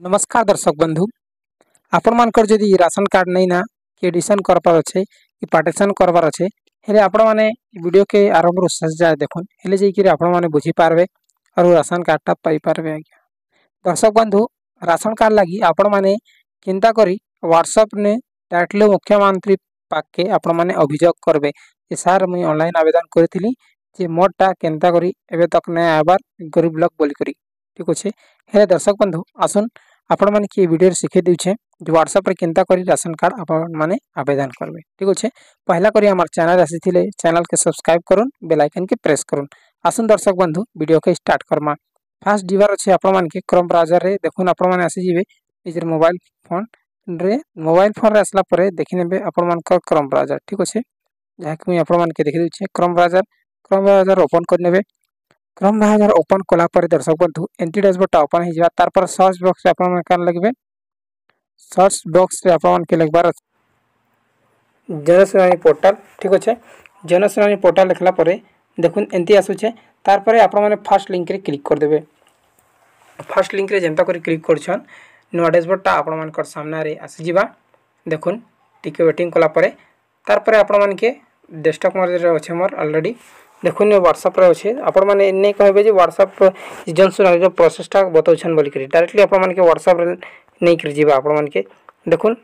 नमस्कार दर्शक बंधु आपण मानकर जदि राशन कार्ड नहीं ना कि एडिशन करबार अच्छे कि पार्टीशन करबार अच्छे हेले आपण माने वीडियो के आरंभ रो शेष जाए देखुन हेले जैकि आपण माने बुझी पारबे और राशन कार्डटा पाई पारबे। आज्ञा दर्शक बंधु राशन कार्ड लगी आपण माने चिंता करी व्हाट्सएप ने डायरेक्टली मुख्यमंत्री पाके आपण माने अभियोग करबे जे सर मुई ऑनलाइन आवेदन करथिली जे मोरटा केनता करी एबे तक नै आबार गरीब लोग बोली करी ठीक अच्छे। हे दर्शक बंधु आसुन आपण माने कि वीडियो शिखे देउछे जो व्हाट्सएप रे केनता करी राशन कार्ड आपण माने आवेदन करबे ठीक अच्छे। पहला करी हमार चैनल आसीथिले चैनल के सब्सक्राइब करुन बेल आइकन के प्रेस करुन। आसुन दर्शक बंधु वीडियो के स्टार्ट करमा। फास्ट जीवार अच्छे आपण मान के क्रोम ब्राउजर रे देखुन आपण माने आसी जिवे निजर मोबाइल फोन रे आसला परे देखि नेबे आपण मान का क्रोम ब्राउजर ठीक अच्छे। जहा कि मैं आपण मान के देखि देउछे क्रोम ब्राउजर ओपन कर नेबे। क्रोम ब्राउजर ओपन कला पर दर्शक बंधु एंट्री डैशबोर्ड ओपन हो जावा तार पर सर्च बॉक्स रे आपण कान लगबे सर्च बॉक्स रे आपण के लगबार जनसेनानी पोर्टल ठीक अच्छे। जनसेनानी पोर्टल लिखला परे देखुन एंती आसुचे तार पर आपण माने फर्स्ट लिंक रे क्लिक कर देबे। फर्स्ट लिंक रे जेंता करी क्लिक करछन नुवा डैशबोर्डटा आपण मान कर सामना रे आसी जिबा। देखुन टिके वेटिंग कला परे तार पर आपण मान के डेस्कटॉप मोड रे अछि मोर ऑलरेडी देखुन व्हाट्सएप रे अछि आपण माने नै कहबे जे व्हाट्सएप जनसेनानी जो प्रोसेसटा बताउछन बोली करी डायरेक्टली आपण मान के व्हाट्सएप रे नै कर जिबा। आपण मान के देखुन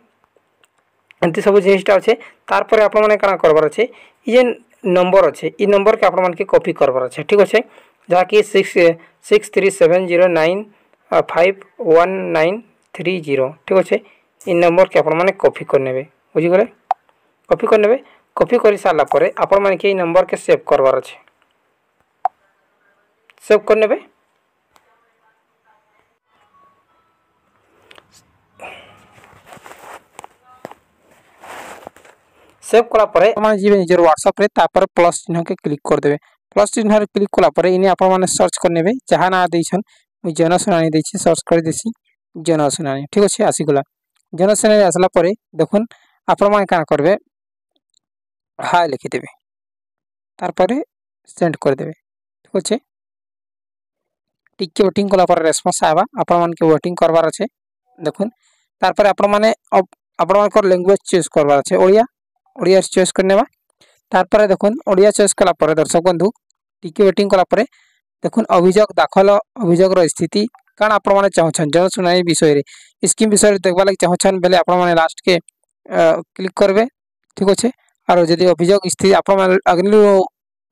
एंती सब जिनिसटा अछि तार पर आपण माने काना करबार अछि ये नंबर अच्छे इ नंबर के आपण मान के कॉपी करबार अच्छे ठीक अच्छे। जहा कि 6370951930 ठीक अच्छे। इ नंबर के आपण माने कॉपी कर नेबे बुझी गले कॉपी कर नेबे। कॉपी कर साला परे आपण मान के इ नंबर के सेव करबार अच्छे सेव कर नेबे। सेव कला परे माने जीवे निजर व्हाट्सएप रे तापर प्लस चिन्ह के क्लिक कर देबे। प्लस चिन्ह रे क्लिक कला परे इने आपण माने सर्च कर नेबे जहां ना देछन मु जनसेनानी देछि सर्च कर देसी जनसेनानी ठीक अछि। आसी गला जनसेनानी आसला परे देखुन आपण माने का करबे हाय लिखि देबे तार परे सेंड कर देबे ठीक अछि। टिके वेटिंग कला पर रेस्पॉन्स आबा आपण मान के वेटिंग करबार अछि। देखुन तार परे आपण माने आपण मान को लैंग्वेज चूज करबार अछि ओडिया चॉइस करनेबा। तार पर देखुन ओडिया चॉइस कला पर दर्शक बंधु टिके वेटिंग कला पर देखुन अभियोग दाखल अभियोग रो स्थिति कान आपण माने चाहछन जनसुनाई विषय रे स्कीम विषय रे देखबा लागि चाहछन बेले आपण माने लास्ट के क्लिक करबे ठीक अछि। और यदि अभियोग स्थिति आपण माने अग्नि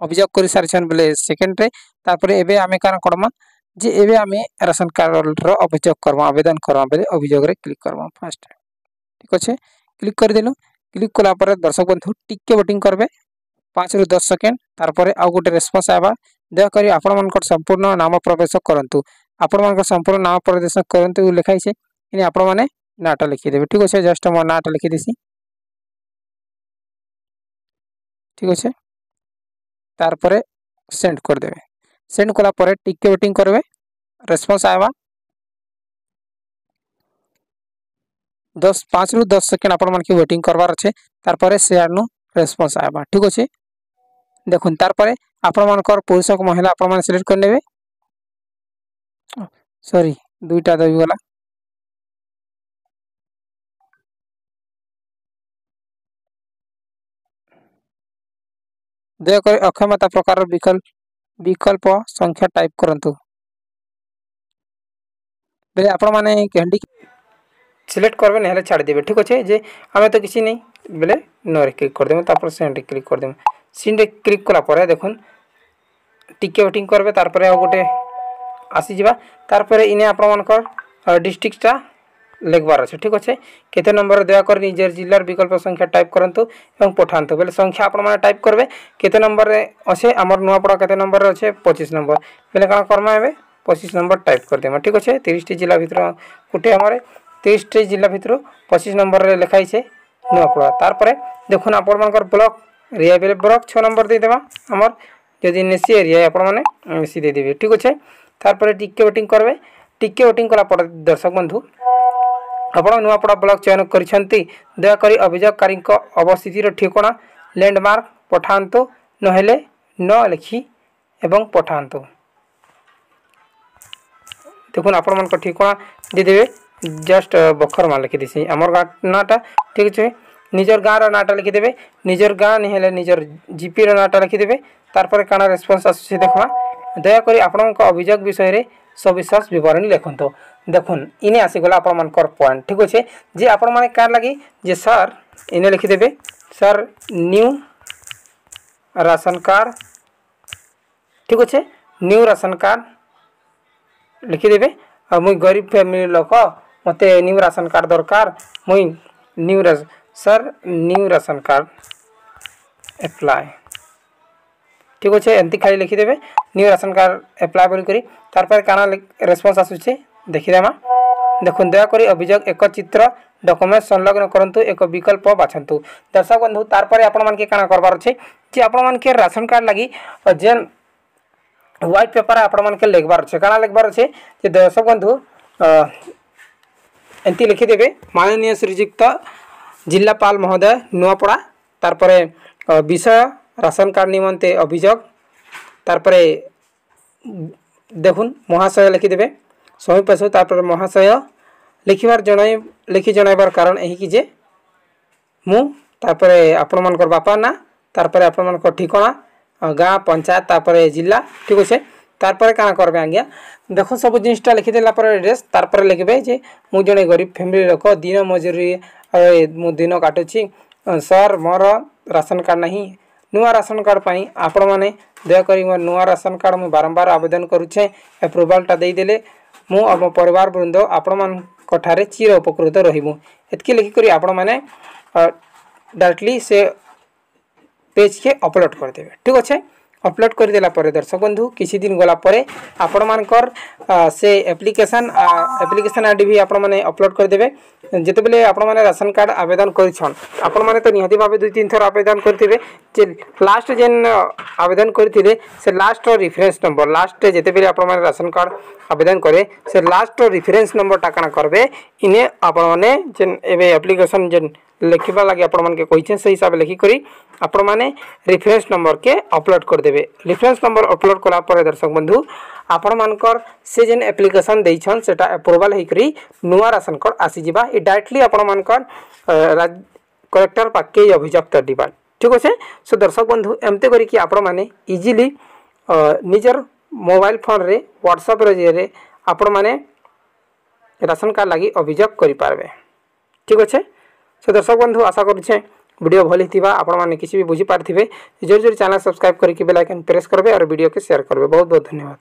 अभियोग करि सारछन बेले सेकंड रे तार पर एबे आमे कान करमा जे एबे आमे राशन कार्ड रो अभियोग करबा आवेदन करबा बेले अभियोग रे क्लिक करबा फर्स्ट ठीक अछि। क्लिक कर देलु क्लिक कला पर दर्शक बंधु टिके वेटिंग करबे 5 रु 10 सेकंड तार पर आ गोटे रेस्पॉन्स आबा दया करी आपण मानकर संपूर्ण नाम प्रवेश करंतु आपण मानकर संपूर्ण नाम प्रवेश करंतु लिखाई छे इने आपण माने नाटा लिखि देबे ठीक अछि। जस्ट हम नाटा लिखि देसी ठीक अछि तार पर सेंड कर देबे। सेंड कला पर टिके वेटिंग करबे रेस्पॉन्स आबा 5 रु 10 सेकंड आपण मान के वेटिंग करबार अछि तार पर शेयर नु रेस्पॉन्स आबा ठीक अछि। देखुन तार पर आपण मानकर पुरुष को महिला आपण मान सिलेक्ट कर नेबे सॉरी दुईटा दबी गला दयाकर अक्षमता प्रकार विकल्प संख्या टाइप करंतु बेले आपण माने कैंडी सिलेक्ट करबे नहले छाड़ देबे ठीक अछि। जे हमें तो किसी नहीं बेले नो रे क्लिक कर देबे तापर सेंड रे क्लिक कर देबे। सेंड रे क्लिक कला परे देखुन टिके वेटिंग करबे तार पर आ गोटे आसी जिबा तार पर इने आपण मानकर डिस्ट्रिक्टटा लेखबार अछि ठीक अछि। केते नंबर दया कर निजर जिल्लार विकल्प संख्या टाइप करंतु एवं पठांतु बेले संख्या आपण माने टाइप करबे केते नंबर रे अछि हमर नुआपड़ा केते नंबर रे अछि 25 नंबर बेले का करमा हेबे 25 नंबर टाइप कर देमा ठीक अछि। 30 टी जिल्ला भितर गुटे हमरे 30 टी जिल्ला भितर 25 नंबर रे लिखाई छे नुआपड़ा तार पर देखुन आपण मानकर ब्लॉक एरिया बेले ब्लॉक 6 नंबर दे देबा हमर यदि नेसी एरिया आपण माने नेसी दे देबे ठीक अछि। तार पर टिके वेटिंग करबे टिके वेटिंग कला पर दर्शक बंधु आपण नुआपड़ा ब्लॉक चयन करिसंती दया करी अभियोगकारी को अवस्थिति रो ठिकाना लैंडमार्क पठांतु नहेले न लिखि एवं पठांतु। देखुन आपण मन को ठिकाना दे देबे जस्ट बखरमा लिखिदेसी आमर गाँ नाटा ठीक अच्छे निजर गाँव नाटा लिखिदेवे निजर गाँ नहीं हेले निजर जीपी नाटा लिखिदेवे तारपर काना रेस्पॉन्स आसुछि देखमा दयाकोरी आपणक अभियोग विषय रे सविशेष विवरणी लिखंतो देखुन इने आसीगला आपण मानकर पॉइंट ठीक अच्छे जे आपण माने कार लगी जे सर इने लिखिदेवे सर न्यू राशन कार्ड ठीक अच्छे न्यू राशन कार्ड लिखिदेवे मुई गरीब फैमिली लोक मते न्यू राशन कार्ड दरकार मुई new sir new ration card apply ठीक अच्छे एमती खाली लिखिदेवे न्यू राशन कार्ड एप्लाई बोल करी तारपर काना रेस्पॉन्स आसुचे देखिदेमा देखुन दयाकोरी अभियोग एक चित्र डॉक्यूमेंट संलग्न करंतु एक विकल्प बाछंतु दर्शक बंधु तारपर आपण मान के काना करबार छै जे आपण मान के राशन कार्ड लागि जेन व्हाइट पेपर आपण मान के लिखबार छै काना लिखबार छै जे दर्शक बंधु एंती लिखिदेवे माननीय श्रीयुक्त जिलापाल महोदय नुआपड़ा तारपर विषय राशन कार्ड निमंते अभियोग तारपर देखुन महाशय लिखिदेवे सही पैसा तारपर महाशय लिखिबार जणाई लिखि जणाइबार कारण एही कि जे मु तारपर आपण मानकर बापा ना तारपर आपण मानकर ठिकाना गाँ पंचायत तारपर जिला ठीक अच्छे तारपर काना करबे आज्ञा देखो सब जिनटा लिखिदेला पर एड्रेस तारपर लिखबे जे मु जणे गरीब फैमिली लोक दिन मजूरी मु दिन काटुची सर मोर राशन कार्ड नहीं नुआ राशन कार्ड पाई आपण माने दयाकोरी मोर नुआ राशन कार्ड मु बारंबार आवेदन करुछे एप्रूवलटा दे देले मु आम परिवार वृंद आपण मान कठारे चिर उपकृत रहिबु एतकी लिखि करी आपण माने डायरेक्टली से पेज के अपलोड कर देबे ठीक अच्छे अपलोड कर देला परे दर्शक बंधु किसी दिन गला परे आपण मानकर से एप्लिकेशन आईडी भी आपण माने अपलोड कर देबे जेते बेले आपण माने राशन कार्ड आवेदन करिछन आपण माने तो निहाती भाबे 2-3 थर आवेदन करथिबे जे लास्ट जेन आवेदन करथिले से लास्ट रेफरेंस नंबर लास्ट जेते बेले आपण माने राशन कार्ड आवेदन करे से लास्ट रेफरेंस नंबर टा काना करबे इने आपण माने जेन एबे एप्लिकेशन जेन लिखिबा लागि आपण मान के कहिछन सही हिसाब लिखि करी आपण माने रेफरेंस नंबर के अपलोड कर देबे रेफरेंस नंबर अपलोड कला पर दर्शक बंधु आपण मानकर से जेन एप्लिकेशन देइछन सेटा अप्रूवल हे करी नुवा राशन कार्ड आसी जिबा ए डायरेक्टली आपण मानकर कलेक्टर पाके अभियोग दिबा ठीक अछि सो दर्शक बंधु एमते करी कि आपण माने इजीली निजर मोबाइल फोन रे व्हाट्सएप रे जे आपण माने राशन कार्ड लागि अभियोग करि पारबे ठीक अछि सो दर्शक बंधु आशा करुछे वीडियो भल हिथिबा आपण माने किसी भी बुझी पारथिबे जोर जोर चैनल सब्सक्राइब करके बेल आइकन प्रेस करबे और वीडियो के शेयर करबे बहुत बहुत धन्यवाद।